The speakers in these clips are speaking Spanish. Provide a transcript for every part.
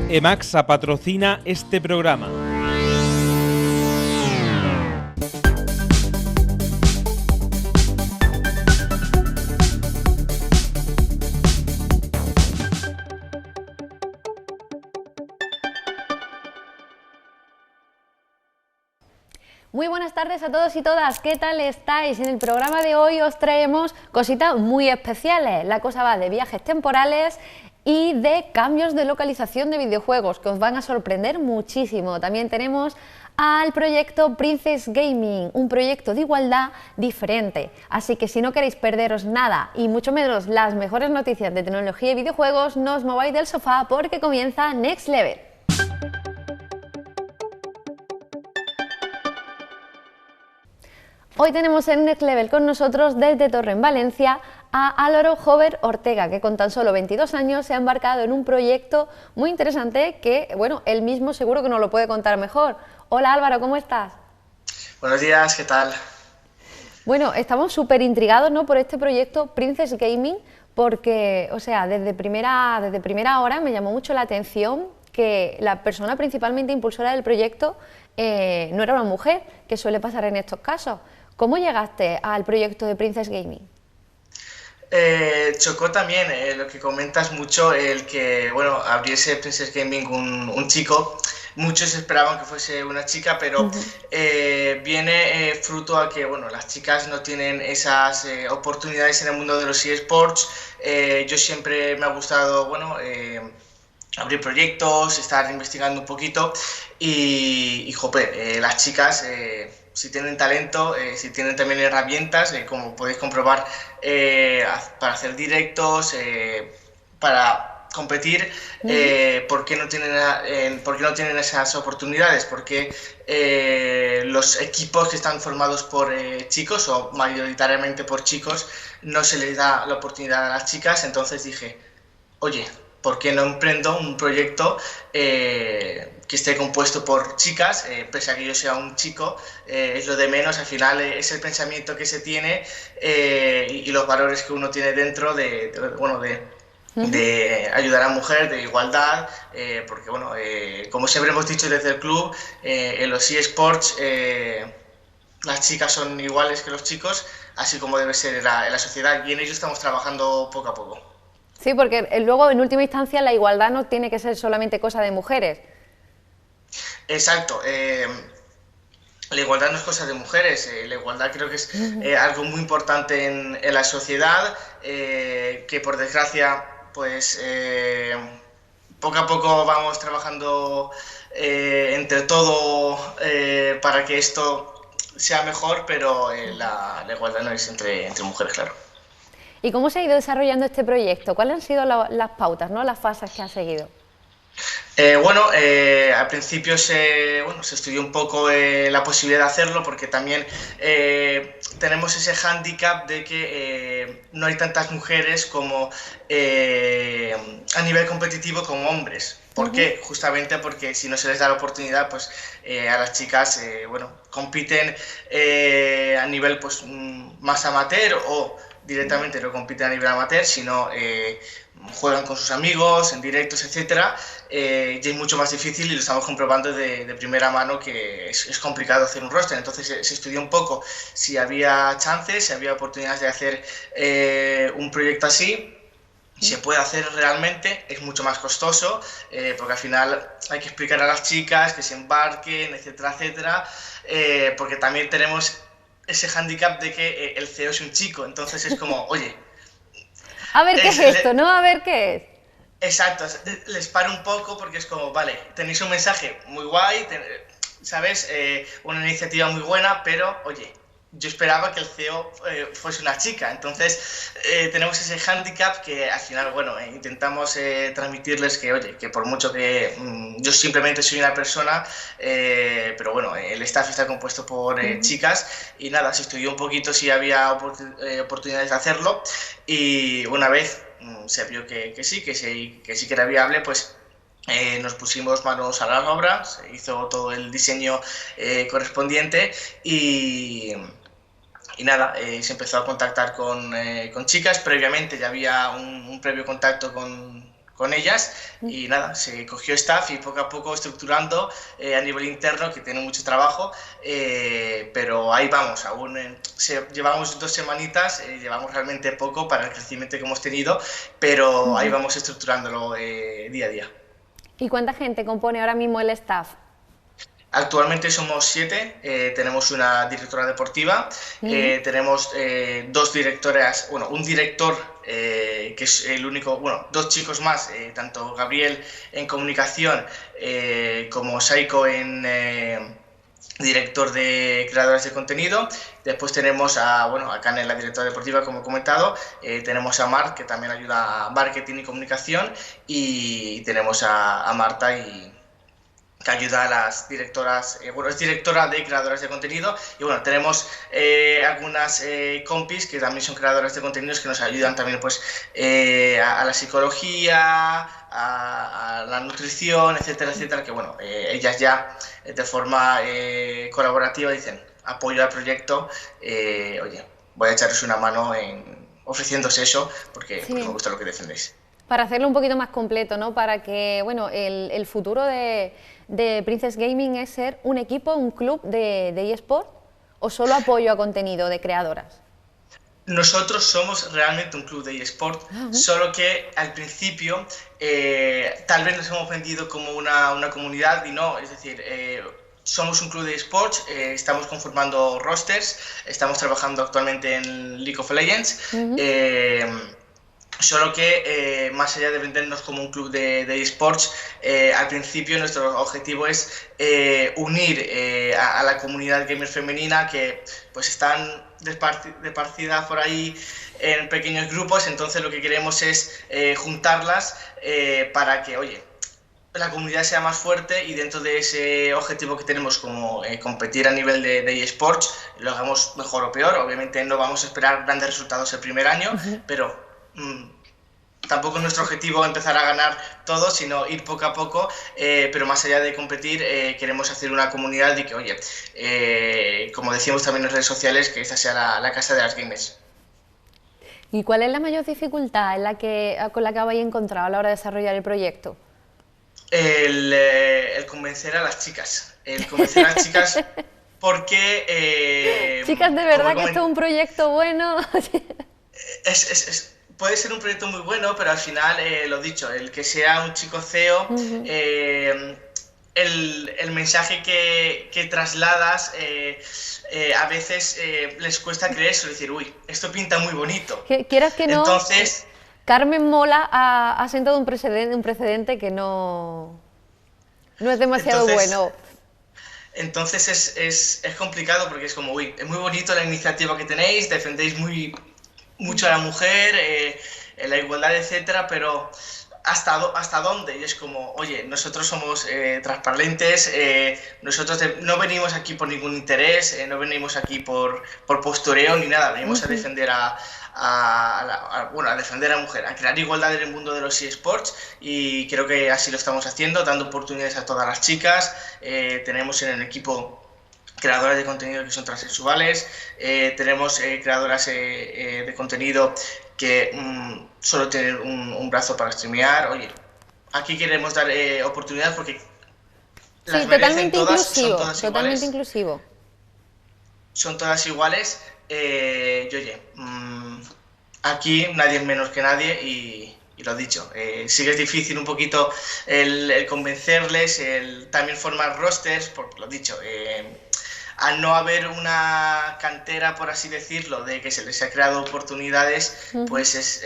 Emaxa patrocina este programa. Muy buenas tardes a todos y todas, ¿qué tal estáis? En el programa de hoy os traemos cositas muy especiales. La cosa va de viajes temporales y de cambios de localización de videojuegos que os van a sorprender muchísimo. También tenemos al proyecto Princess Gaming, un proyecto de igualdad diferente. Así que si no queréis perderos nada y mucho menos las mejores noticias de tecnología y videojuegos, no os mováis del sofá porque comienza Next Level. Hoy tenemos en Next Level con nosotros desde Torrent, Valencia, a Álvaro Jover Ortega, que con tan solo 22 años se ha embarcado en un proyecto muy interesante que, bueno, él mismo seguro que nos lo puede contar mejor. Hola Álvaro, ¿cómo estás? Buenos días, ¿qué tal? Bueno, estamos súper intrigados, ¿no?, por este proyecto Princess Gaming, porque, o sea, desde primera hora me llamó mucho la atención que la persona principalmente impulsora del proyecto no era una mujer, que suele pasar en estos casos. ¿Cómo llegaste al proyecto de Princess Gaming? Chocó también lo que comentas mucho, el que, bueno, abriese Princess Gaming un chico. Muchos esperaban que fuese una chica, pero viene fruto a que, bueno, las chicas no tienen esas oportunidades en el mundo de los eSports. Yo siempre me ha gustado, bueno, abrir proyectos, estar investigando un poquito y jope, las chicas, si tienen talento, si tienen también herramientas, como podéis comprobar, para hacer directos, para competir, ¿por qué no tienen esas oportunidades? Porque los equipos que están formados por chicos o mayoritariamente por chicos no se les da la oportunidad a las chicas. Entonces dije, oye, ¿por qué no emprendo un proyecto que esté compuesto por chicas? Pese a que yo sea un chico, es lo de menos. Al final es el pensamiento que se tiene y los valores que uno tiene dentro de ayudar a mujeres, de igualdad, porque, bueno, como siempre hemos dicho desde el club, en los eSports las chicas son iguales que los chicos, así como debe ser en la sociedad, y en ello estamos trabajando poco a poco. Sí, porque luego, en última instancia, la igualdad no tiene que ser solamente cosa de mujeres. Exacto. La igualdad no es cosa de mujeres. La igualdad creo que es algo muy importante en la sociedad, que por desgracia, pues poco a poco vamos trabajando entre todo para que esto sea mejor, pero la igualdad no es entre mujeres, claro. ¿Y cómo se ha ido desarrollando este proyecto? ¿Cuáles han sido las pautas, ¿no?, las fases que ha seguido? Al principio se estudió un poco la posibilidad de hacerlo, porque también tenemos ese hándicap de que no hay tantas mujeres como a nivel competitivo como hombres. ¿Por qué? Justamente porque si no se les da la oportunidad, pues a las chicas compiten a nivel pues más amateur, o directamente no compiten a nivel amateur, sino juegan con sus amigos, en directos, etcétera, y es mucho más difícil, y lo estamos comprobando de primera mano, que es complicado hacer un roster. Entonces se estudió un poco si había chances, si había oportunidades de hacer un proyecto así. Se puede hacer realmente, es mucho más costoso, porque al final hay que explicar a las chicas que se embarquen, etcétera, etcétera, porque también tenemos ese hándicap de que el CEO es un chico. Entonces es como, oye, a ver qué es esto, ¿no? A ver qué es. Exacto, les para un poco, porque es como, vale, tenéis un mensaje muy guay, ¿sabes? Una iniciativa muy buena, pero, oye, yo esperaba que el CEO fuese una chica. Entonces tenemos ese hándicap que al final, bueno, intentamos transmitirles que, oye, que por mucho que yo simplemente soy una persona, pero bueno, el staff está compuesto por chicas, y nada, se estudió un poquito si había oportunidades de hacerlo, y una vez se vio que sí que era viable, pues nos pusimos manos a la obra, se hizo todo el diseño correspondiente, y y nada, se empezó a contactar con chicas. Previamente ya había un previo contacto con ellas y nada, se cogió staff y poco a poco estructurando a nivel interno, que tiene mucho trabajo, pero ahí vamos, aún llevamos 2 semanitas, llevamos realmente poco para el crecimiento que hemos tenido, pero ahí vamos estructurándolo día a día. ¿Y cuánta gente compone ahora mismo el staff? Actualmente somos 7, tenemos una directora deportiva, tenemos 2 directoras, bueno, un director que es el único, bueno, 2 chicos más, tanto Gabriel en comunicación como Saiko en director de creadores de contenido. Después tenemos a Kane, la directora deportiva, como he comentado, tenemos a Marc, que también ayuda a marketing y comunicación, y tenemos a Marta que ayuda a las directoras, bueno, es directora de creadoras de contenido, y bueno, tenemos algunas compis que también son creadoras de contenidos que nos ayudan también pues a la psicología, a la nutrición, etcétera, etcétera, que bueno, ellas ya de forma colaborativa dicen, apoyo al proyecto, oye, voy a echaros una mano en ofreciéndose eso, porque me gusta lo que defendéis. Para hacerlo un poquito más completo, ¿no? Para que, bueno, el futuro de Princess Gaming es ser un equipo, un club de eSport, o solo apoyo a contenido de creadoras. Nosotros somos realmente un club de eSport, solo que al principio tal vez nos hemos vendido como una comunidad y no, es decir, somos un club de eSports, estamos conformando rosters, estamos trabajando actualmente en League of Legends. Solo que más allá de vendernos como un club de eSports, al principio nuestro objetivo es unir a la comunidad gamer femenina, que pues están desparcidas por ahí en pequeños grupos. Entonces lo que queremos es juntarlas para que, oye, la comunidad sea más fuerte, y dentro de ese objetivo que tenemos como competir a nivel de eSports, lo hagamos mejor o peor. Obviamente no vamos a esperar grandes resultados el primer año, pero tampoco es nuestro objetivo empezar a ganar todo, sino ir poco a poco, pero más allá de competir, queremos hacer una comunidad y que, oye, como decíamos también en redes sociales, que esta sea la casa de las gamers. ¿Y cuál es la mayor dificultad con la que habéis encontrado a la hora de desarrollar el proyecto? El convencer a las chicas, porque... chicas, de verdad que esto es un proyecto bueno. Puede ser un proyecto muy bueno, pero al final, lo dicho, el que sea un chico CEO, el mensaje que trasladas a veces les cuesta creerse, decir, uy, esto pinta muy bonito. Quieras que no, entonces, Carmen Mola ha sentado un precedente que no es demasiado bueno. Entonces es complicado, porque es como, uy, es muy bonito la iniciativa que tenéis, defendéis mucho a la mujer, la igualdad, etcétera, pero ¿hasta dónde? Y es como, oye, nosotros somos transparentes, nosotros no venimos aquí por ningún interés, no venimos aquí por postureo ni nada, venimos a defender a defender a la mujer, a crear igualdad en el mundo de los eSports, y creo que así lo estamos haciendo, dando oportunidades a todas las chicas. Tenemos en el equipo creadoras de contenido que son transexuales, tenemos creadoras de contenido que solo tienen un brazo para streamear. Oye, aquí queremos dar oportunidades porque las merecen todas, son todas totalmente iguales. Inclusivo. Son todas iguales, y oye, aquí nadie es menos que nadie, y lo dicho, sí que es difícil un poquito el convencerles, también formar rosters, porque lo dicho, al no haber una cantera, por así decirlo, de que se les ha creado oportunidades, pues es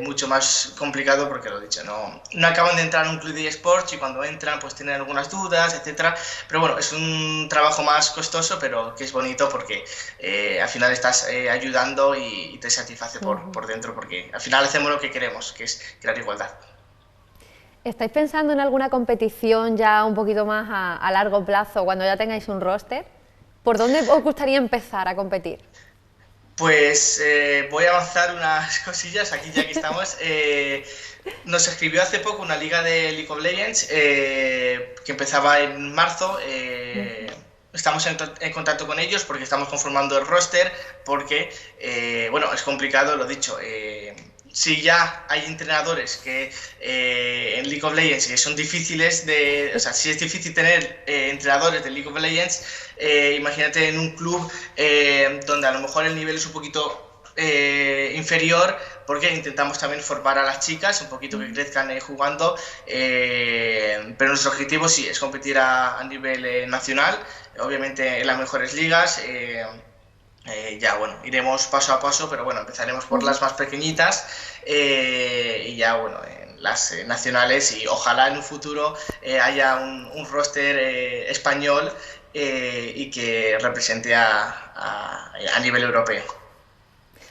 mucho más complicado, porque lo dicho, no acaban de entrar en un club de eSports, y cuando entran pues tienen algunas dudas, etcétera. Pero bueno, es un trabajo más costoso, pero que es bonito, porque al final estás ayudando y te satisface por dentro, porque al final hacemos lo que queremos, que es crear igualdad. ¿Estáis pensando en alguna competición ya un poquito más a largo plazo, cuando ya tengáis un roster? ¿Por dónde os gustaría empezar a competir? Pues voy a avanzar unas cosillas aquí, ya que estamos. Nos escribió hace poco una liga de League of Legends que empezaba en marzo. estamos en contacto con ellos porque estamos conformando el roster, porque, bueno, es complicado, lo dicho. Si ya hay entrenadores que en League of Legends que son difíciles o sea, si es difícil tener entrenadores de League of Legends, imagínate en un club donde a lo mejor el nivel es un poquito inferior, porque intentamos también formar a las chicas un poquito que crezcan jugando, pero nuestro objetivo sí es competir a nivel nacional, obviamente en las mejores ligas. Ya bueno, iremos paso a paso, pero bueno, empezaremos por las más pequeñitas y ya bueno, en las nacionales, y ojalá en un futuro haya un roster español y que represente a nivel europeo.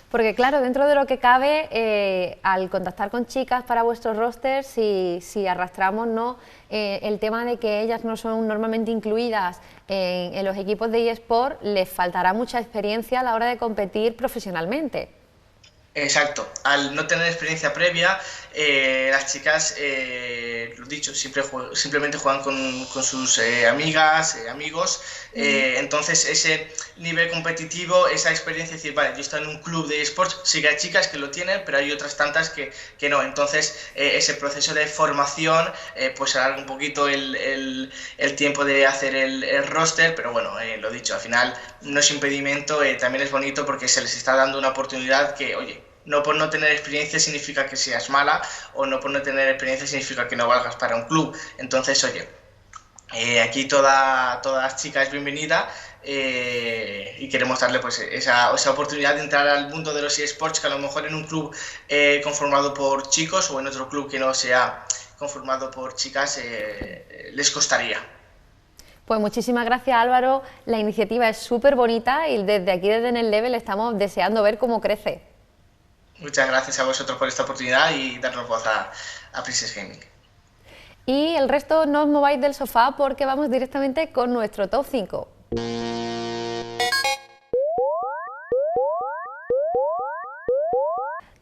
Porque claro, dentro de lo que cabe, al contactar con chicas para vuestros rosters, si arrastramos, ¿no?, el tema de que ellas no son normalmente incluidas en los equipos de eSport, les faltará mucha experiencia a la hora de competir profesionalmente. Exacto, al no tener experiencia previa, las chicas, lo dicho, simplemente juegan con sus amigas, amigos, entonces ese nivel competitivo, esa experiencia, decir, vale, yo estoy en un club de eSports, sí que hay chicas que lo tienen, pero hay otras tantas que no, entonces ese proceso de formación pues alarga un poquito el tiempo de hacer el roster, pero bueno, lo dicho, al final no es impedimento, también es bonito porque se les está dando una oportunidad que, oye, no por no tener experiencia significa que seas mala, o no por no tener experiencia significa que no valgas para un club. Entonces, oye, aquí toda chica es bienvenida y queremos darle pues esa oportunidad de entrar al mundo de los eSports, que a lo mejor en un club conformado por chicos o en otro club que no sea conformado por chicas les costaría. Pues muchísimas gracias, Álvaro, la iniciativa es súper bonita y desde aquí, desde NetLevel, estamos deseando ver cómo crece. Muchas gracias a vosotros por esta oportunidad y darnos voz a Princess Gaming. Y el resto no os mováis del sofá porque vamos directamente con nuestro top 5.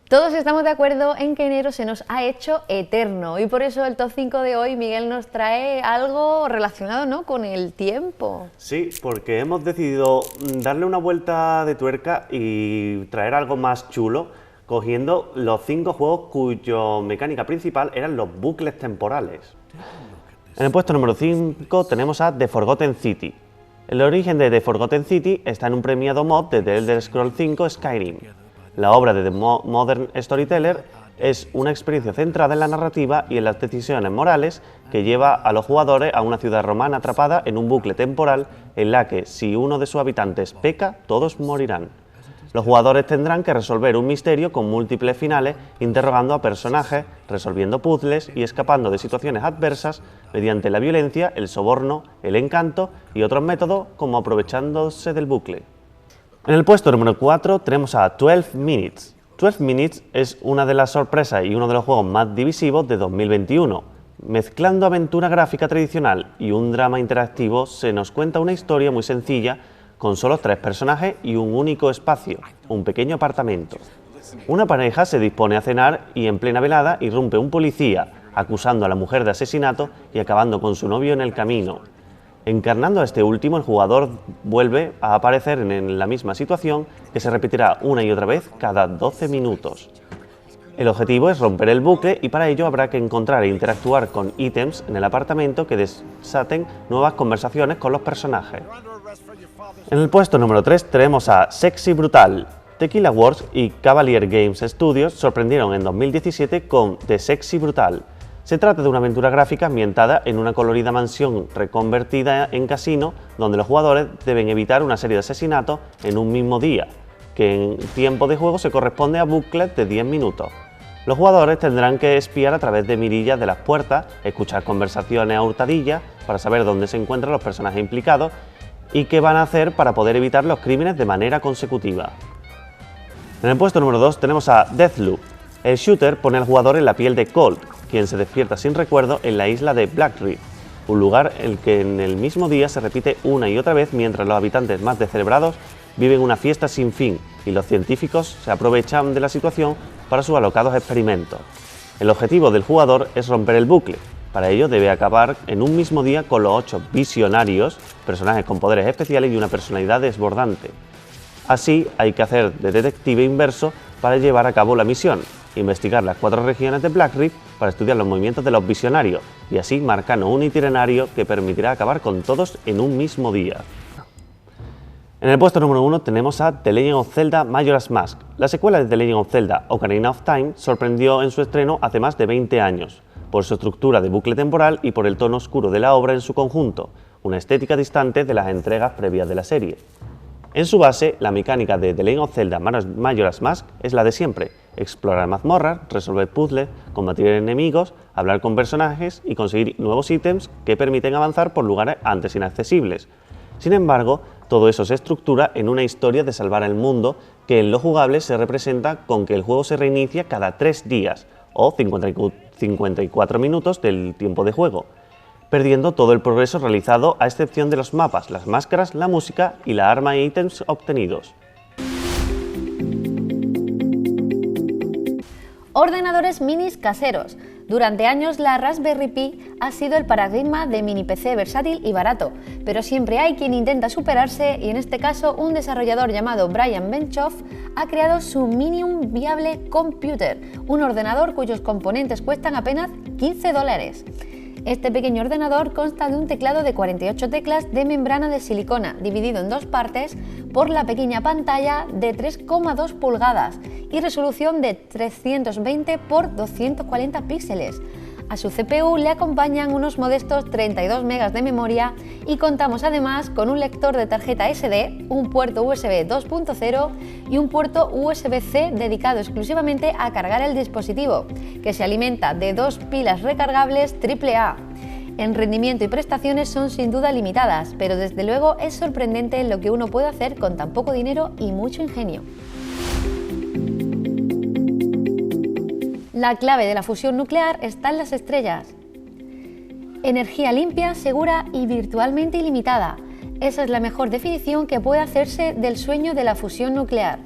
Todos estamos de acuerdo en que enero se nos ha hecho eterno y por eso el top 5 de hoy, Miguel, nos trae algo relacionado, ¿no?, con el tiempo. Sí, porque hemos decidido darle una vuelta de tuerca y traer algo más chulo, cogiendo los 5 juegos cuya mecánica principal eran los bucles temporales. En el puesto número 5 tenemos a The Forgotten City. El origen de The Forgotten City está en un premiado mod de The Elder Scrolls V Skyrim. La obra de The Modern Storyteller es una experiencia centrada en la narrativa y en las decisiones morales que lleva a los jugadores a una ciudad romana atrapada en un bucle temporal en la que, si uno de sus habitantes peca, todos morirán. Los jugadores tendrán que resolver un misterio con múltiples finales, interrogando a personajes, resolviendo puzzles y escapando de situaciones adversas mediante la violencia, el soborno, el encanto y otros métodos, como aprovechándose del bucle. En el puesto número 4 tenemos a 12 Minutes. 12 Minutes es una de las sorpresas y uno de los juegos más divisivos de 2021. Mezclando aventura gráfica tradicional y un drama interactivo, se nos cuenta una historia muy sencilla con solo 3 personajes y un único espacio, un pequeño apartamento. Una pareja se dispone a cenar y en plena velada irrumpe un policía, acusando a la mujer de asesinato y acabando con su novio en el camino. Encarnando a este último, el jugador vuelve a aparecer en la misma situación, que se repetirá una y otra vez cada 12 minutos. El objetivo es romper el bucle y para ello habrá que encontrar e interactuar con ítems en el apartamento que desaten nuevas conversaciones con los personajes. En el puesto número 3 tenemos a Sexy Brutal. Tequila Works y Cavalier Games Studios sorprendieron en 2017 con The Sexy Brutal. Se trata de una aventura gráfica ambientada en una colorida mansión reconvertida en casino, donde los jugadores deben evitar una serie de asesinatos en un mismo día, que en tiempo de juego se corresponde a bucles de 10 minutos. Los jugadores tendrán que espiar a través de mirillas de las puertas, escuchar conversaciones a hurtadillas para saber dónde se encuentran los personajes implicados y qué van a hacer para poder evitar los crímenes de manera consecutiva. En el puesto número 2 tenemos a Deathloop. El shooter pone al jugador en la piel de Colt, quien se despierta sin recuerdo en la isla de Black Reef, un lugar el que en el mismo día se repite una y otra vez mientras los habitantes más descerebrados viven una fiesta sin fin y los científicos se aprovechan de la situación para sus alocados experimentos. El objetivo del jugador es romper el bucle, Para ello debe acabar en un mismo día con los 8 visionarios, personajes con poderes especiales y una personalidad desbordante. Así hay que hacer de detective inverso para llevar a cabo la misión, investigar las 4 regiones de Black Rift para estudiar los movimientos de los visionarios y así marcarnos un itinerario que permitirá acabar con todos en un mismo día. En el puesto número 1 tenemos a The Legend of Zelda Majora's Mask. La secuela de The Legend of Zelda Ocarina of Time sorprendió en su estreno hace más de 20 años, por su estructura de bucle temporal y por el tono oscuro de la obra en su conjunto, una estética distante de las entregas previas de la serie. En su base, la mecánica de The Legend of Zelda Majora's Mask es la de siempre: explorar mazmorras, resolver puzzles, combatir enemigos, hablar con personajes y conseguir nuevos ítems que permiten avanzar por lugares antes inaccesibles. Sin embargo, todo eso se estructura en una historia de salvar el mundo que en lo jugable se representa con que el juego se reinicia cada 3 días o 54 minutos del tiempo de juego, perdiendo todo el progreso realizado a excepción de los mapas, las máscaras, la música y la arma e ítems obtenidos. Ordenadores minis caseros. Durante años la Raspberry Pi ha sido el paradigma de mini PC versátil y barato, pero siempre hay quien intenta superarse y en este caso un desarrollador llamado Brian Benchoff ha creado su Minium Viable Computer, un ordenador cuyos componentes cuestan apenas $15. Este pequeño ordenador consta de un teclado de 48 teclas de membrana de silicona, dividido en 2 partes por la pequeña pantalla de 3,2 pulgadas y resolución de 320 x 240 píxeles. A su CPU le acompañan unos modestos 32 MB de memoria y contamos además con un lector de tarjeta SD, un puerto USB 2.0 y un puerto USB-C dedicado exclusivamente a cargar el dispositivo, que se alimenta de 2 pilas recargables AAA. En rendimiento y prestaciones son sin duda limitadas, pero desde luego es sorprendente lo que uno puede hacer con tan poco dinero y mucho ingenio. La clave de la fusión nuclear está en las estrellas. Energía limpia, segura y virtualmente ilimitada. Esa es la mejor definición que puede hacerse del sueño de la fusión nuclear.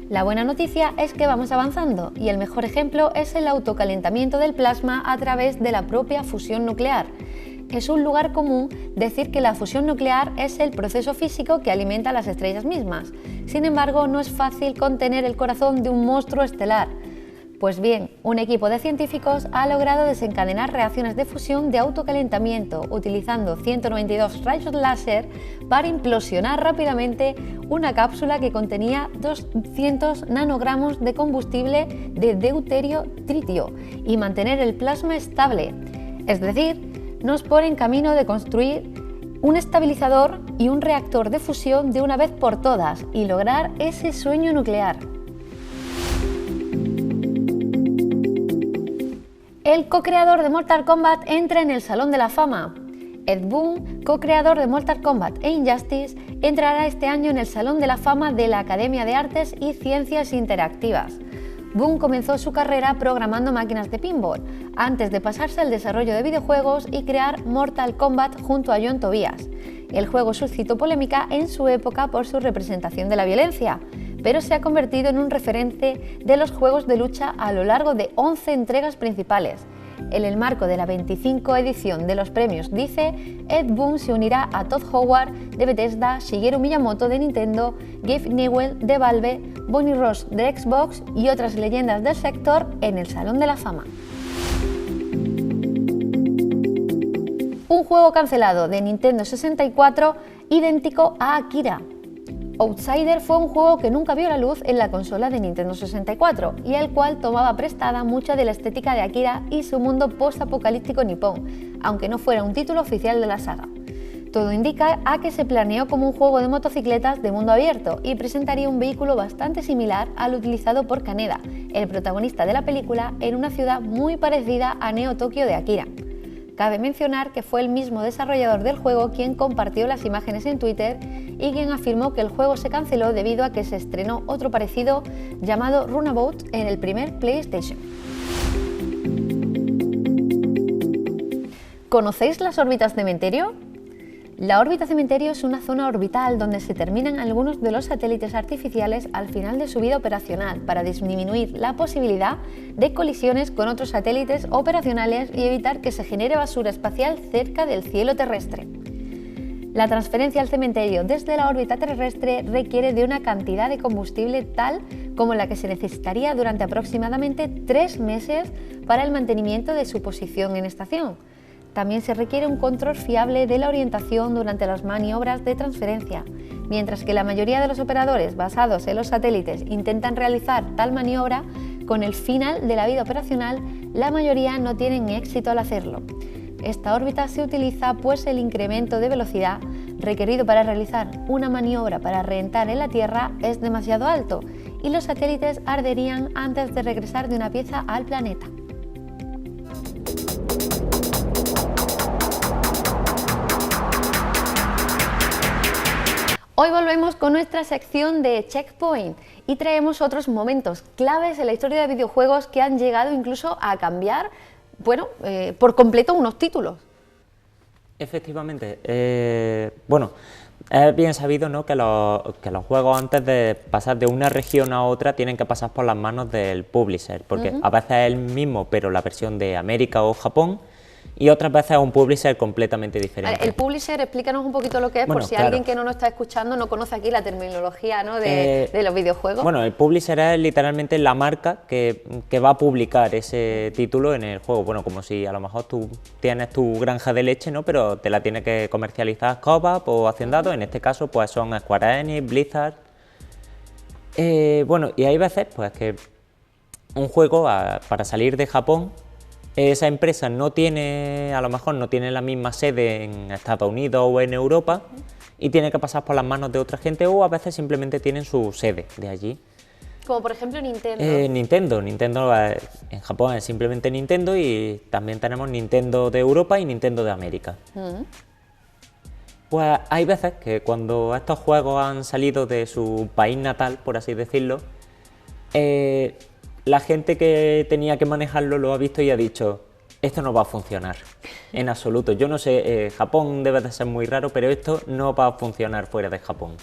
La buena noticia es que vamos avanzando y el mejor ejemplo es el autocalentamiento del plasma a través de la propia fusión nuclear. Es un lugar común decir que la fusión nuclear es el proceso físico que alimenta a las estrellas mismas. Sin embargo, no es fácil contener el corazón de un monstruo estelar. Pues bien, un equipo de científicos ha logrado desencadenar reacciones de fusión de autocalentamiento utilizando 192 rayos láser para implosionar rápidamente una cápsula que contenía 200 nanogramos de combustible de deuterio-tritio y mantener el plasma estable. Es decir, nos pone en camino de construir un estabilizador y un reactor de fusión de una vez por todas y lograr ese sueño nuclear. El co-creador de Mortal Kombat entra en el Salón de la Fama. Ed Boon, co-creador de Mortal Kombat e Injustice, entrará este año en el Salón de la Fama de la Academia de Artes y Ciencias Interactivas. Boon comenzó su carrera programando máquinas de pinball, antes de pasarse al desarrollo de videojuegos y crear Mortal Kombat junto a John Tobias. El juego suscitó polémica en su época por su representación de la violencia, pero se ha convertido en un referente de los juegos de lucha a lo largo de 11 entregas principales. En el marco de la 25 edición de los premios DICE, Ed Boon se unirá a Todd Howard de Bethesda, Shigeru Miyamoto de Nintendo, Gabe Newell de Valve, Bonnie Ross de Xbox y otras leyendas del sector en el Salón de la Fama. Un juego cancelado de Nintendo 64 idéntico a Akira. Outsider fue un juego que nunca vio la luz en la consola de Nintendo 64 y el cual tomaba prestada mucha de la estética de Akira y su mundo post-apocalíptico nipón, aunque no fuera un título oficial de la saga. Todo indica a que se planeó como un juego de motocicletas de mundo abierto y presentaría un vehículo bastante similar al utilizado por Kaneda, el protagonista de la película, en una ciudad muy parecida a Neo Tokio de Akira. Cabe mencionar que fue el mismo desarrollador del juego quien compartió las imágenes en Twitter y quien afirmó que el juego se canceló debido a que se estrenó otro parecido llamado Runabout en el primer PlayStation. ¿Conocéis las órbitas de Menterio? La órbita cementerio es una zona orbital donde se terminan algunos de los satélites artificiales al final de su vida operacional para disminuir la posibilidad de colisiones con otros satélites operacionales y evitar que se genere basura espacial cerca del cielo terrestre. La transferencia al cementerio desde la órbita terrestre requiere de una cantidad de combustible tal como la que se necesitaría durante aproximadamente 3 meses para el mantenimiento de su posición en estación. También se requiere un control fiable de la orientación durante las maniobras de transferencia. Mientras que la mayoría de los operadores basados en los satélites intentan realizar tal maniobra, con el final de la vida operacional, la mayoría no tienen éxito al hacerlo. Esta órbita se utiliza pues el incremento de velocidad requerido para realizar una maniobra para reentrar en la Tierra es demasiado alto y los satélites arderían antes de regresar de una pieza al planeta. Hoy volvemos con nuestra sección de Checkpoint y traemos otros momentos claves en la historia de videojuegos que han llegado incluso a cambiar, por completo unos títulos. Efectivamente. Es bien sabido, ¿no?, que los juegos, antes de pasar de una región a otra, tienen que pasar por las manos del publisher, porque a veces es el mismo, pero la versión de América o Japón, y otras veces es un publisher completamente diferente. El publisher, explícanos un poquito lo que es, por si alguien que no nos está escuchando no conoce aquí la terminología, ¿no?, de los videojuegos. Bueno, el publisher es literalmente la marca que va a publicar ese título en el juego. Bueno, como si a lo mejor tú tienes tu granja de leche, ¿no?, pero te la tiene que comercializar Coop o Hacendado. En este caso pues son Square Enix, Blizzard. Y hay veces pues que un juego para salir de Japón, esa empresa no tiene, a lo mejor no tiene la misma sede en Estados Unidos o en Europa y tiene que pasar por las manos de otra gente, o a veces simplemente tienen su sede de allí. Como por ejemplo Nintendo. Nintendo en Japón es simplemente Nintendo, y también tenemos Nintendo de Europa y Nintendo de América. Pues hay veces que cuando estos juegos han salido de su país natal, por así decirlo, la gente que tenía que manejarlo lo ha visto y ha dicho: esto no va a funcionar en absoluto. Yo no sé, Japón debe de ser muy raro, pero esto no va a funcionar fuera de Japón.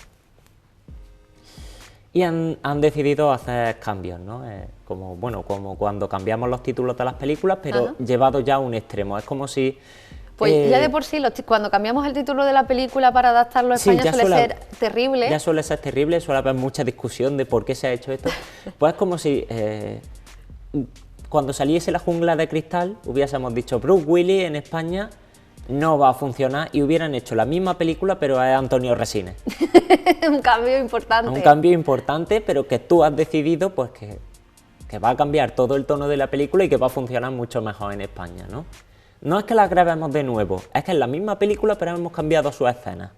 Y han decidido hacer cambios, ¿no? Como cuando cambiamos los títulos de las películas, pero llevado ya a un extremo. Es como si... Pues ya de por sí, cuando cambiamos el título de la película para adaptarlo a España suele ser terrible. Ya suele ser terrible, suele haber mucha discusión de por qué se ha hecho esto. Pues es como si cuando saliese La jungla de cristal hubiésemos dicho: Bruce Willis en España no va a funcionar, y hubieran hecho la misma película pero es Antonio Resines. Un cambio importante. Un cambio importante, pero que tú has decidido pues que va a cambiar todo el tono de la película y que va a funcionar mucho mejor en España, ¿no? No es que la grabemos de nuevo, es que es la misma película pero hemos cambiado sus escenas.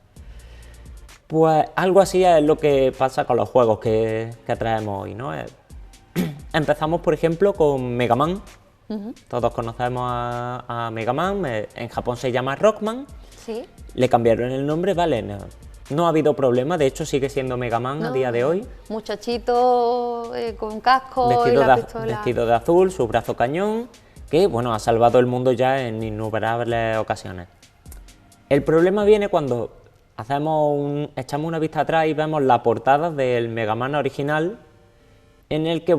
Pues algo así es lo que pasa con los juegos que traemos hoy, ¿no? Empezamos, por ejemplo, con Mega Man. Todos conocemos a Mega Man, en Japón se llama Rockman. Sí. Le cambiaron el nombre, vale, no ha habido problema, de hecho sigue siendo Mega Man a día de hoy. Muchachito con casco y la pistola. Vestido de azul, su brazo cañón, que ha salvado el mundo ya en innumerables ocasiones. El problema viene cuando echamos una vista atrás y vemos la portada del Mega Man original, en el que,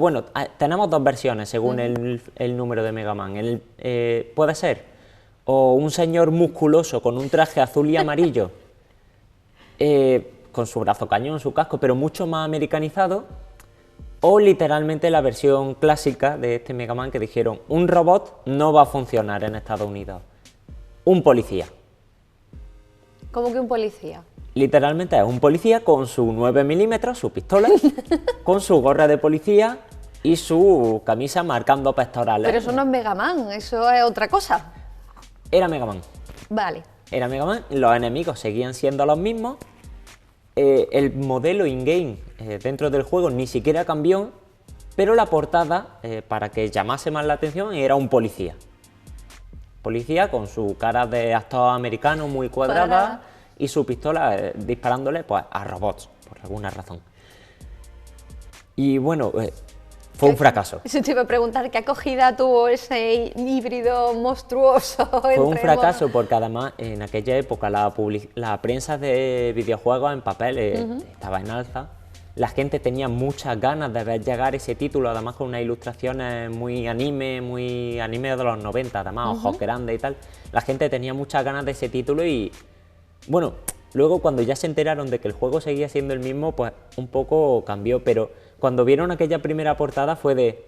tenemos dos versiones según el número de Mega Man. Puede ser o un señor musculoso con un traje azul y amarillo, con su brazo cañón, su casco, pero mucho más americanizado, o literalmente la versión clásica de este Mega Man que dijeron: un robot no va a funcionar en Estados Unidos, un policía. ¿Cómo que un policía? Literalmente es un policía con su 9 milímetros, su pistola, con su gorra de policía y su camisa marcando pectorales. Pero eso no es Mega Man, eso es otra cosa. Era Mega Man. Vale. Era Mega Man, los enemigos seguían siendo los mismos. El modelo in-game dentro del juego ni siquiera cambió, pero la portada, para que llamase más la atención, era un policía. Policía con su cara de actor americano muy cuadrada y su pistola disparándole pues a robots, por alguna razón. Y Fue un fracaso. Eso te iba a preguntar, ¿qué acogida tuvo ese híbrido monstruoso? Fue un fracaso porque además en aquella época la prensa de videojuegos en papel estaba en alza. La gente tenía muchas ganas de ver llegar ese título, además con unas ilustraciones muy anime de los 90, además ojos grandes y tal. La gente tenía muchas ganas de ese título y, bueno, luego cuando ya se enteraron de que el juego seguía siendo el mismo, pues un poco cambió, pero cuando vieron aquella primera portada fue de...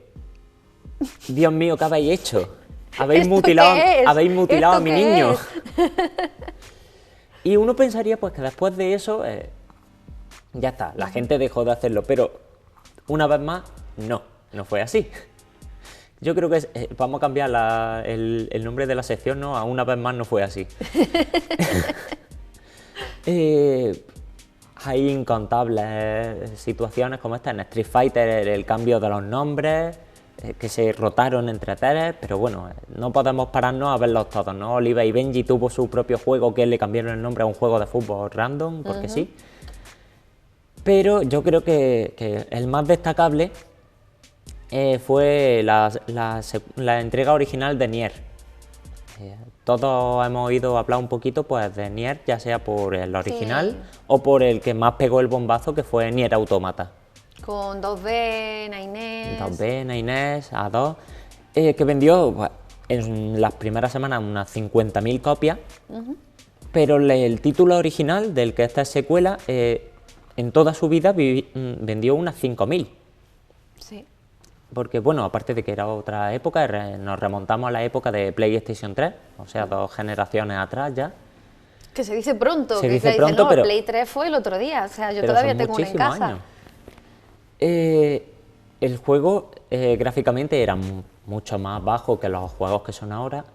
Dios mío, ¿qué habéis hecho? Habéis mutilado a mi niño. Y uno pensaría pues que después de eso... ya está, la gente dejó de hacerlo, pero una vez más, no fue así. Yo creo que vamos a cambiar el nombre de la sección, ¿no? A una vez más no fue así. Hay incontables situaciones como esta en Street Fighter, el cambio de los nombres, que se rotaron entre teles, pero bueno, no podemos pararnos a verlos todos, ¿no? Oliva y Benji tuvo su propio juego que le cambiaron el nombre a un juego de fútbol random, porque sí. Pero yo creo que el más destacable fue la entrega original de Nier. Todos hemos oído hablar un poquito pues, de Nier, ya sea por el original o por el que más pegó el bombazo, que fue Nier Automata. Con 2B, Nainés... 2B, Nainés, A2, que vendió pues, en las primeras semanas unas 50.000 copias, pero el título original, del que esta es secuela, en toda su vida vendió unas 5.000. Sí. Porque, bueno, aparte de que era otra época, nos remontamos a la época de PlayStation 3, o sea, 2 generaciones atrás ya. Que se dice pronto, se que dice se pronto, no, pero... Play 3 fue el otro día, o sea, yo pero todavía son tengo una en muchísimos casa. años. El juego gráficamente era mucho más bajo que los juegos que son ahora,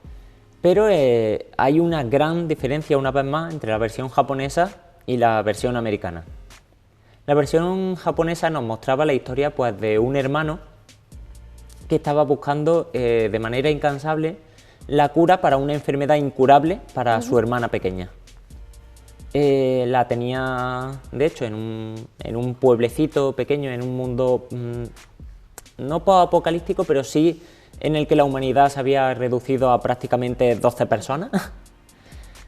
pero hay una gran diferencia, una vez más, entre la versión japonesa y la versión americana. La versión japonesa nos mostraba la historia pues, de un hermano que estaba buscando de manera incansable la cura para una enfermedad incurable para su hermana pequeña. La tenía, de hecho, en un pueblecito pequeño, en un mundo no apocalíptico, pero sí en el que la humanidad se había reducido a prácticamente 12 personas.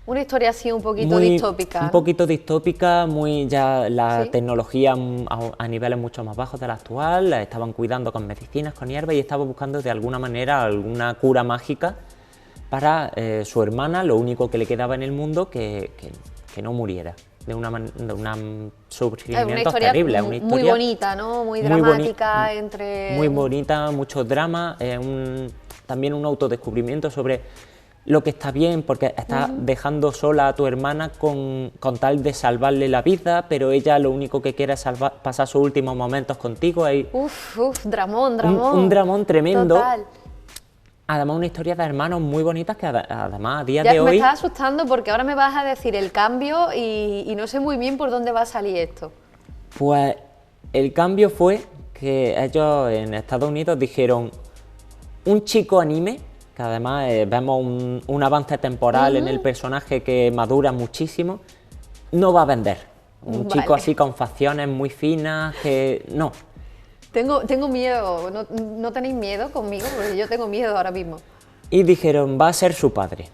Una historia así un poquito distópica. Un poquito distópica, ya la tecnología a niveles mucho más bajos de la actual, la estaban cuidando con medicinas, con hierbas y estaba buscando de alguna manera alguna cura mágica para su hermana, lo único que le quedaba en el mundo que no muriera de un sufrimiento terrible. Una historia muy bonita, ¿no? Muy dramática, muy bonita, mucho drama, también un autodescubrimiento sobre lo que está bien, porque estás dejando sola a tu hermana con tal de salvarle la vida, pero ella lo único que quiere es pasar sus últimos momentos contigo. Dramón. Un dramón tremendo. Total. Además, una historia de hermanos muy bonitas que además a día ya de hoy... me estás asustando porque ahora me vas a decir el cambio y no sé muy bien por dónde va a salir esto. Pues el cambio fue que ellos en Estados Unidos dijeron un chico anime, que además vemos un avance temporal en el personaje que madura muchísimo, no va a vender. Un chico así con facciones muy finas, que no. Tengo miedo, ¿No tenéis miedo conmigo? Porque yo tengo miedo ahora mismo. Y dijeron, va a ser su padre.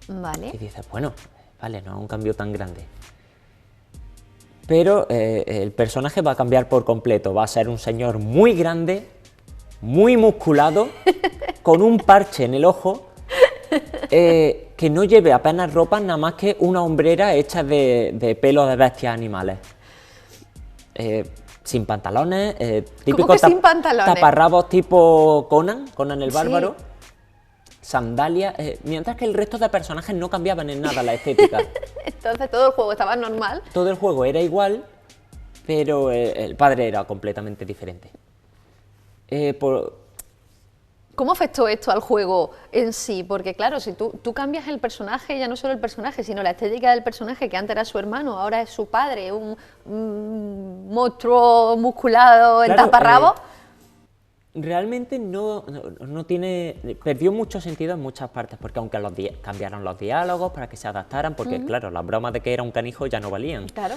Vale. Y dices, bueno, vale, no es un cambio tan grande. Pero el personaje va a cambiar por completo, va a ser un señor muy grande, muy musculado, con un parche en el ojo, que no lleve apenas ropa, nada más que una hombrera hecha de pelo de bestias animales. Sin pantalones, típicos sin pantalones? taparrabos tipo Conan el bárbaro, sandalias, mientras que el resto de personajes no cambiaban en nada la estética. Entonces todo el juego estaba normal. Todo el juego era igual, pero el padre era completamente diferente. ¿Cómo afectó esto al juego en sí? Porque claro, si tú cambias el personaje, ya no solo el personaje, sino la estética del personaje, que antes era su hermano, ahora es su padre, un monstruo musculado en taparrabo. Realmente no tiene... Perdió mucho sentido en muchas partes, porque aunque cambiaron los diálogos para que se adaptaran, porque claro, las bromas de que era un canijo ya no valían. Claro.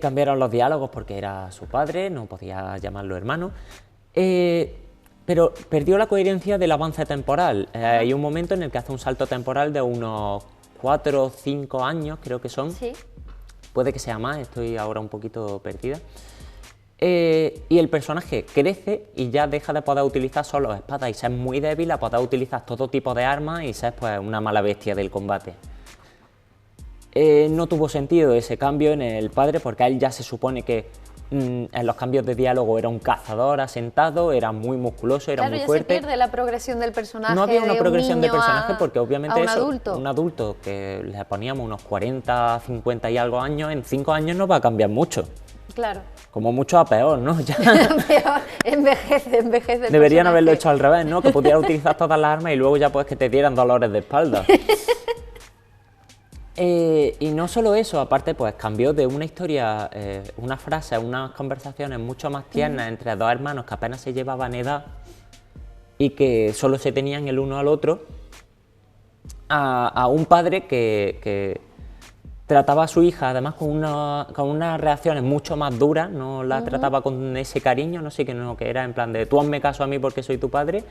Cambiaron los diálogos porque era su padre, no podía llamarlo hermano. Pero perdió la coherencia del avance temporal. Hay un momento en el que hace un salto temporal de unos 4 o 5 años, creo que son. Sí. Puede que sea más, estoy ahora un poquito perdida. Y el personaje crece y ya deja de poder utilizar solo espadas y ser muy débil a poder utilizar todo tipo de armas y ser pues una mala bestia del combate. No tuvo sentido ese cambio en el padre porque a él ya se supone que en los cambios de diálogo era un cazador asentado, era muy musculoso, era Claro, muy ya fuerte. se pierde la progresión del personaje. No había una de un progresión de niño personaje a- porque obviamente a un eso, adulto. un adulto que le poníamos unos 40, 50 y algo años, en 5 años no va a cambiar mucho. Claro. Como mucho a peor, ¿no? Ya envejece el deberían personaje. haberlo hecho al revés, ¿no? Que pudieras utilizar todas las armas y luego ya pues que te dieran dolores de espalda. Y no solo eso, aparte pues cambió de una historia, una frase, unas conversaciones mucho más tiernas entre dos hermanos que apenas se llevaban edad y que solo se tenían el uno al otro, a un padre que trataba a su hija además con unas reacciones mucho más duras, no la trataba con ese cariño, no sé, que no, que era en plan de tú hazme caso a mí porque soy tu padre,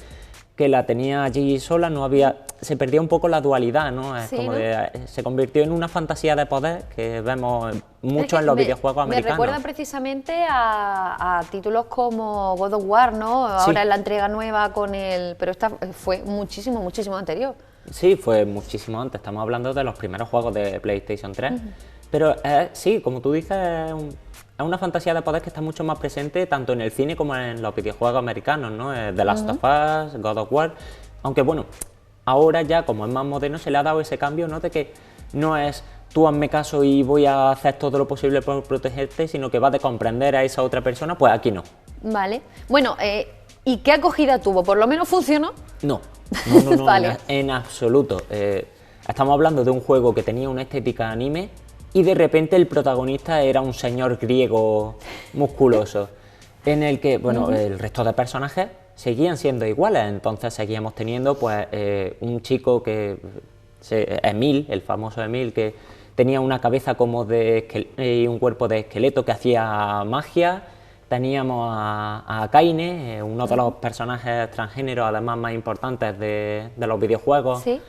que la tenía allí sola, no había, se perdía un poco la dualidad, ¿no? Es Sí, como ¿no? se convirtió en una fantasía de poder que vemos mucho en los videojuegos Me americanos. recuerda precisamente a títulos como God of War, ¿no? Ahora Sí. en la entrega nueva con el... Pero esta fue muchísimo, muchísimo anterior. Sí, fue muchísimo antes, estamos hablando de los primeros juegos de PlayStation 3. Pero sí, como tú dices, es una fantasía de poder que está mucho más presente tanto en el cine como en los videojuegos americanos, ¿no? The Last of Us, God of War. Aunque bueno, ahora ya como es más moderno se le ha dado ese cambio, ¿no? De que no es tú hazme caso y voy a hacer todo lo posible por protegerte, sino que vas de comprender a esa otra persona, pues aquí no. Vale. Bueno, ¿y qué acogida tuvo? ¿Por lo menos funcionó? No, no, Vale. en absoluto. Estamos hablando de un juego que tenía una estética anime y de repente el protagonista era un señor griego musculoso, en el que, bueno, el resto de personajes seguían siendo iguales, entonces seguíamos teniendo pues un chico Emil, el famoso Emil, que tenía una cabeza como y un cuerpo de esqueleto que hacía magia. Teníamos a Kaine, uno de los personajes transgéneros además más importantes de los videojuegos, Sí.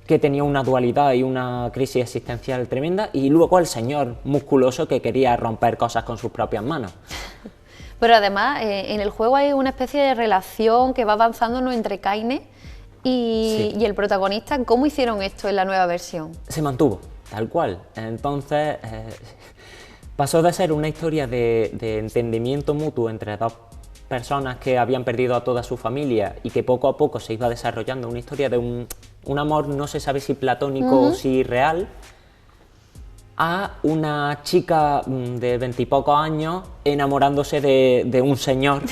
que tenía una dualidad y una crisis existencial tremenda, y luego el señor musculoso que quería romper cosas con sus propias manos. Pero además, en el juego hay una especie de relación que va avanzando, ¿no?, entre Kaine Sí. y el protagonista. ¿Cómo hicieron esto en la nueva versión? Se mantuvo, tal cual. Entonces pasó de ser una historia de entendimiento mutuo entre dos personas que habían perdido a toda su familia y que poco a poco se iba desarrollando una historia de un amor, no se sabe si platónico o si real, a una chica de 20 y pocos años enamorándose de un señor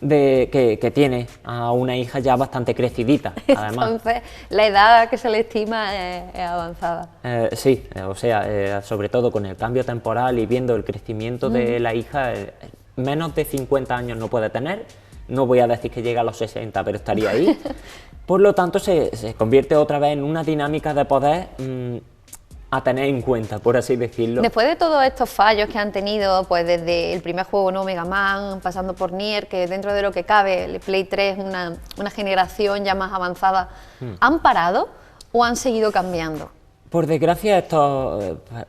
que tiene a una hija ya bastante crecidita, además. Entonces, la edad que se le estima es avanzada. Sí, o sea, sobre todo con el cambio temporal y viendo el crecimiento de la hija, menos de 50 años no puede tener, no voy a decir que llega a los 60, pero estaría ahí. Por lo tanto, se convierte otra vez en una dinámica de poder a tener en cuenta, por así decirlo. Después de todos estos fallos que han tenido, pues desde el primer juego, ¿no?, Mega Man, pasando por Nier, que dentro de lo que cabe, el Play 3 es una generación ya más avanzada, ¿han parado o han seguido cambiando? Por desgracia,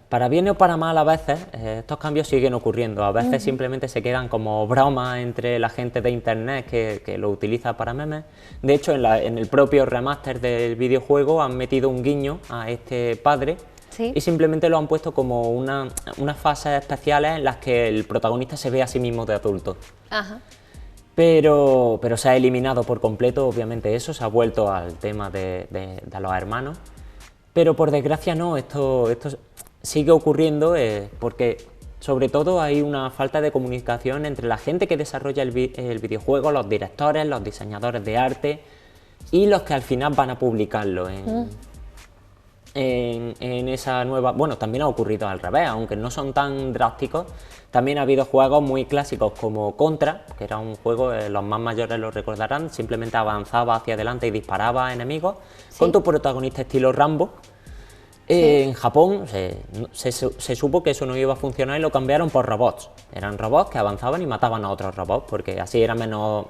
para bien o para mal a veces, estos cambios siguen ocurriendo. A veces simplemente se quedan como bromas entre la gente de internet que lo utiliza para memes. De hecho, en el propio remaster del videojuego han metido un guiño a este padre. Sí. Y simplemente lo han puesto como unas fases especiales en las que el protagonista se ve a sí mismo de adulto. Ajá. Pero se ha eliminado por completo, obviamente eso, se ha vuelto al tema de los hermanos. Pero por desgracia no, esto sigue ocurriendo porque sobre todo hay una falta de comunicación entre la gente que desarrolla el videojuego, los directores, los diseñadores de arte y los que al final van a publicarlo en esa nueva... Bueno, también ha ocurrido al revés, aunque no son tan drásticos. También ha habido juegos muy clásicos como Contra, que era un juego, los más mayores lo recordarán, simplemente avanzaba hacia adelante y disparaba a enemigos, con tu protagonista estilo Rambo, En Japón se supo que eso no iba a funcionar y lo cambiaron por robots. Eran robots que avanzaban y mataban a otros robots porque así era menos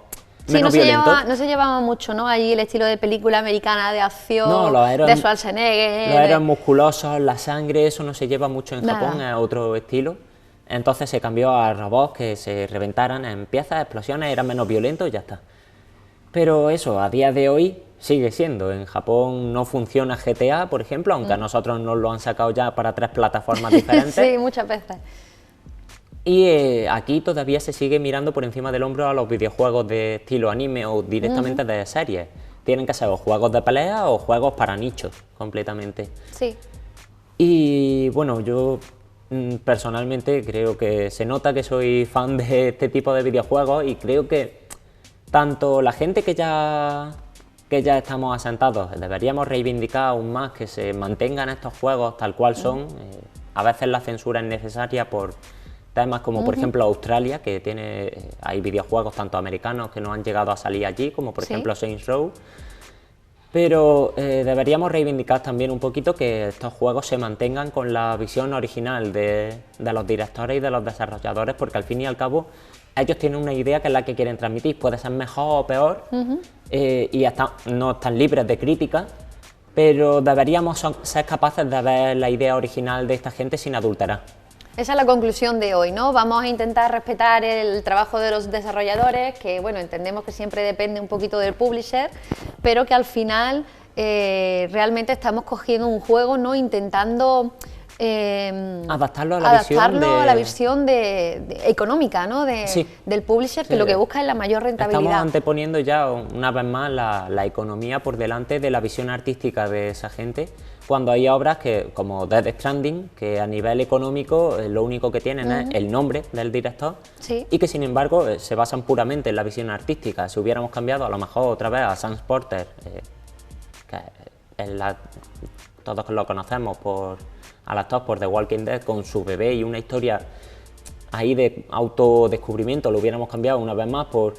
violento. No se llevaba mucho, ¿no? Allí el estilo de película americana de acción, No, de Schwarzenegger. Los eran musculosos, la sangre, eso no se lleva mucho en Nada. Japón, es otro estilo. Entonces se cambió a robots que se reventaran en piezas, explosiones, eran menos violentos y ya está. Pero eso, a día de hoy sigue siendo. En Japón no funciona GTA, por ejemplo, aunque a nosotros nos lo han sacado ya para 3 plataformas diferentes. Sí, muchas veces. Y aquí todavía se sigue mirando por encima del hombro a los videojuegos de estilo anime o directamente de series. Tienen que ser o juegos de pelea o juegos para nichos, completamente. Sí. Y bueno, yo personalmente creo que se nota que soy fan de este tipo de videojuegos y creo que tanto la gente que ya estamos asentados deberíamos reivindicar aún más que se mantengan estos juegos tal cual son. A veces la censura es necesaria por temas como por ejemplo Australia, que hay videojuegos tanto americanos que no han llegado a salir allí, como por ejemplo Saints Row. Pero deberíamos reivindicar también un poquito que estos juegos se mantengan con la visión original de los directores y de los desarrolladores, porque al fin y al cabo ellos tienen una idea que es la que quieren transmitir, puede ser mejor o peor, y no están libres de crítica, pero deberíamos ser capaces de ver la idea original de esta gente sin adulterar. Esa es la conclusión de hoy, ¿no? Vamos a intentar respetar el trabajo de los desarrolladores, que bueno, entendemos que siempre depende un poquito del publisher, pero que al final realmente estamos cogiendo un juego, ¿no? Intentando adaptarlo a la visión económica, ¿no? Del publisher, que lo que busca es la mayor rentabilidad. Estamos anteponiendo ya una vez más la economía por delante de la visión artística de esa gente, cuando hay obras como Death Stranding, que a nivel económico lo único que tienen es el nombre del director, y que sin embargo se basan puramente en la visión artística. Si hubiéramos cambiado a lo mejor otra vez a Sam Porter, que todos lo conocemos al actor por The Walking Dead, con su bebé y una historia ahí de autodescubrimiento, lo hubiéramos cambiado una vez más por,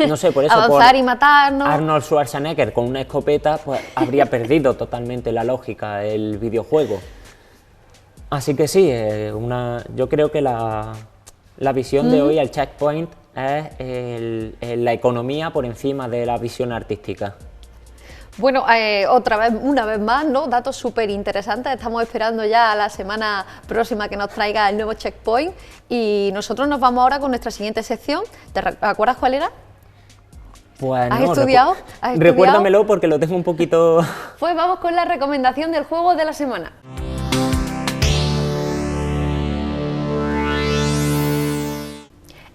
no sé, por eso, avanzar y matar, ¿no? Arnold Schwarzenegger con una escopeta, pues habría perdido totalmente la lógica el videojuego. Así que sí, yo creo que la visión de hoy, el Checkpoint, es la economía por encima de la visión artística. Bueno, una vez más, ¿no? Datos súper interesantes. Estamos esperando ya a la semana próxima que nos traiga el nuevo Checkpoint y nosotros nos vamos ahora con nuestra siguiente sección. ¿Te acuerdas cuál era? Pues ¿Has no, estudiado? Recuérdamelo porque lo tengo un poquito... Pues vamos con la recomendación del juego de la semana.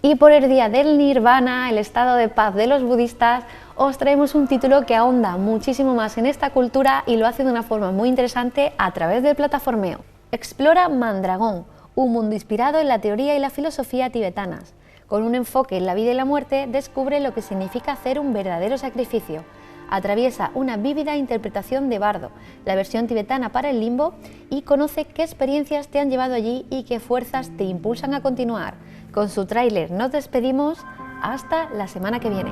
Y por el día del Nirvana, el estado de paz de los budistas, os traemos un título que ahonda muchísimo más en esta cultura y lo hace de una forma muy interesante a través del plataformeo. Explora Mandragón, un mundo inspirado en la teoría y la filosofía tibetanas. Con un enfoque en la vida y la muerte, descubre lo que significa hacer un verdadero sacrificio. Atraviesa una vívida interpretación de Bardo, la versión tibetana para el limbo, y conoce qué experiencias te han llevado allí y qué fuerzas te impulsan a continuar. Con su tráiler nos despedimos, hasta la semana que viene.